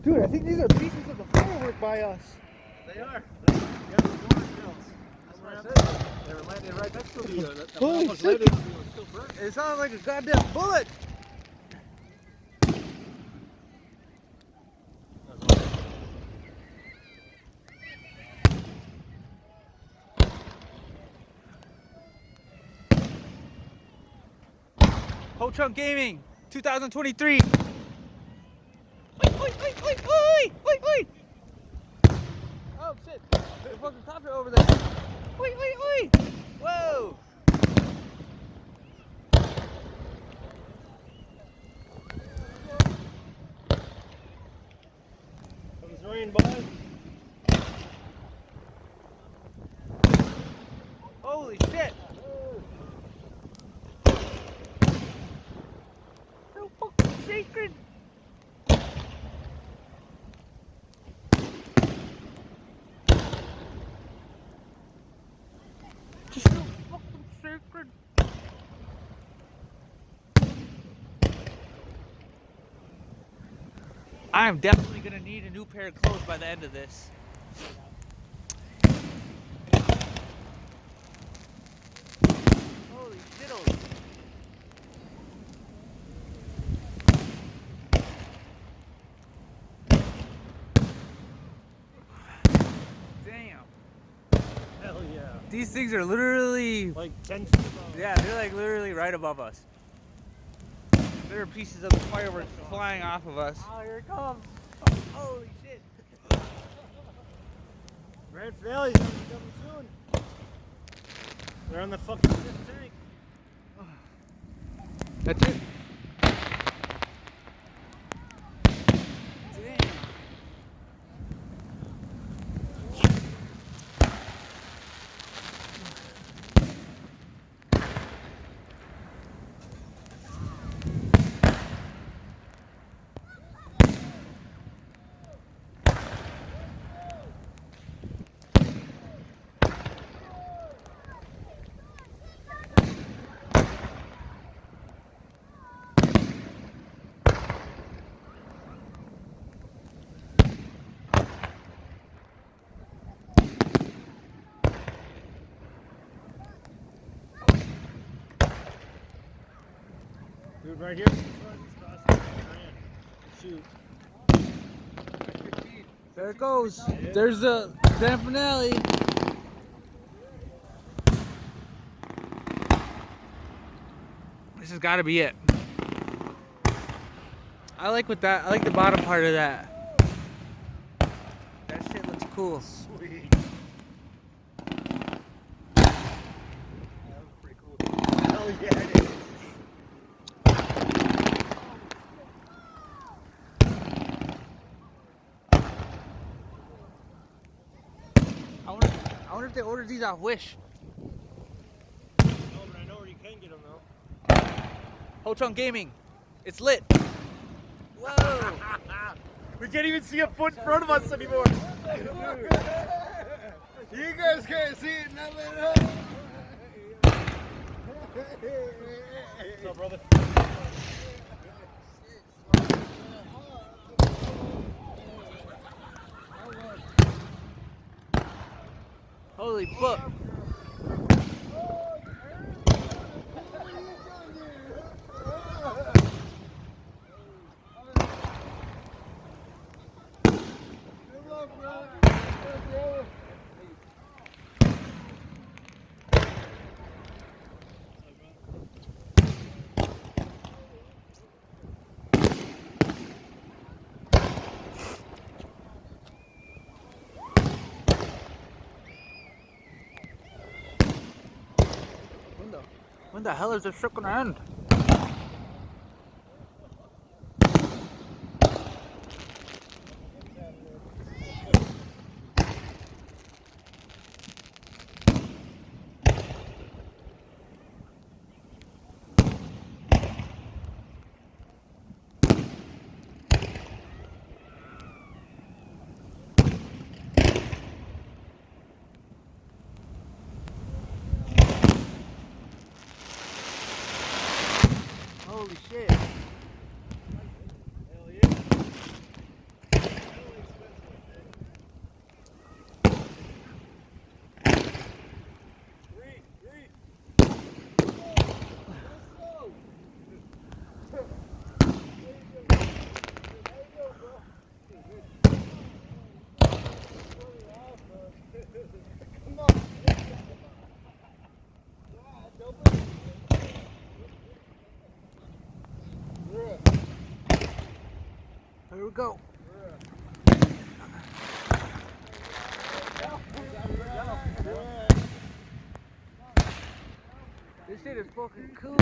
Dude, I think these are pieces of the firework by us. They are. Yeah, the water shells. That's what I said. They were landing right next to the Holy almost shit. landed on the still burnt. It sounds like a goddamn bullet. Hochunk Gaming, 2023. Oi, oi, oi, oi, oi, oi, oi. Oh shit, there's a fucking copter over there. Oi, oi, oi. Whoa. Comes rain, bud. Holy shit. So fucking sacred. Just so fucking sacred. I am definitely gonna need a new pair of clothes by the end of this. Holy shittles. Damn. Hell yeah. These things are literally, Like 10 feet above. yeah, they're like literally right above us. There are pieces of the fireworks flying off of us. Oh, here it comes. Holy shit. Grand Finale's gonna be coming soon. They're on the fucking fifth tank. That's it. Damn. Dude, right here. Shoot. There it goes. There's the grand finale. This has got to be it. I like the bottom part of that. That shit looks cool. Sweet. That was pretty cool. Hell yeah, it is. I wonder if they ordered these off Wish. No, but I know where you can get them though. Hochunk Gaming. It's lit. Whoa. We can't even see a foot in front of us anymore. You guys can't see it, nothing. What's up, brother? Holy fuck. When the hell is this shit gonna end? Holy shit. Hell yeah. go. This shit is fucking cool.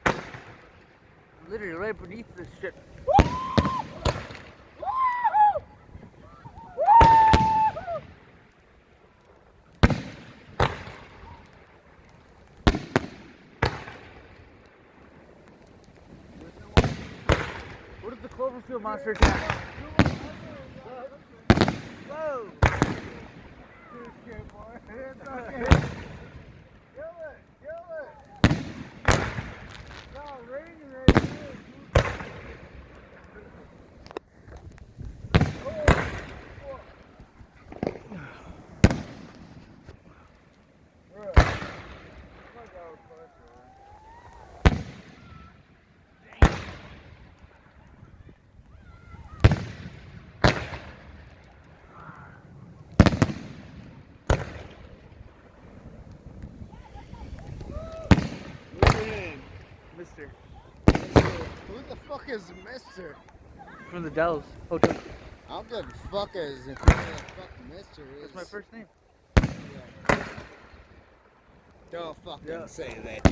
I'm literally right beneath this shit. What is the Cloverfield monster attack? Whoa! Mister. Who the fuck is Mister? From the Dells. Hochunk. I don't give a fuck as who the fuck Mister is. That's my first name. Don't fucking Yeah. say that.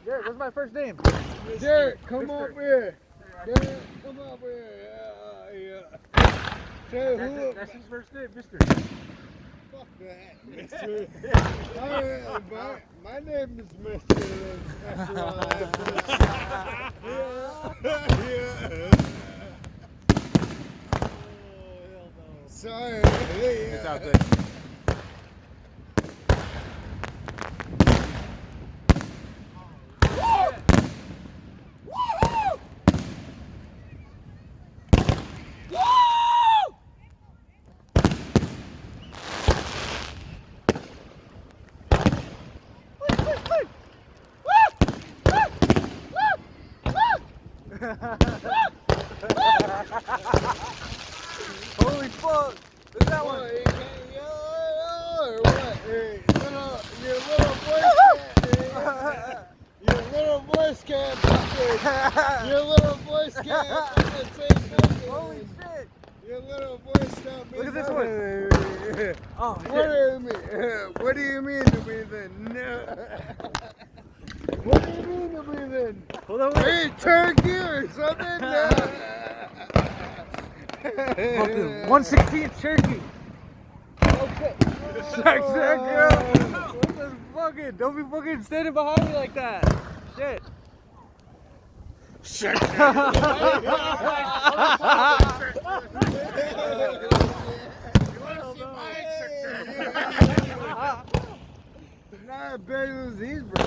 Derek, what's my first name? Derek, come Mister. up here. Derek, come up here. Yeah. Say who? That's his first name, Mister. Fuck that, Mister. My name is Mister. After all that. Yeah. Sorry. It's out there. Holy fuck! Look at that one! What, you can't yell or what? Hey, your little voice can't. Your little voice can't fucking. Your little voice can't fucking say nothing. Holy shit! Your little voice don't mean Look at this nothing. Oh, What shit. do you mean? What do you mean to me then? No. What do you mean to me then? Hold on, wait. Hey, turkey or something? No. Fucking 116 Cherokee. Oh shit. Sack, girl. What the fucking? Don't be fucking standing behind me like that. Shit. Not as big as these, bro.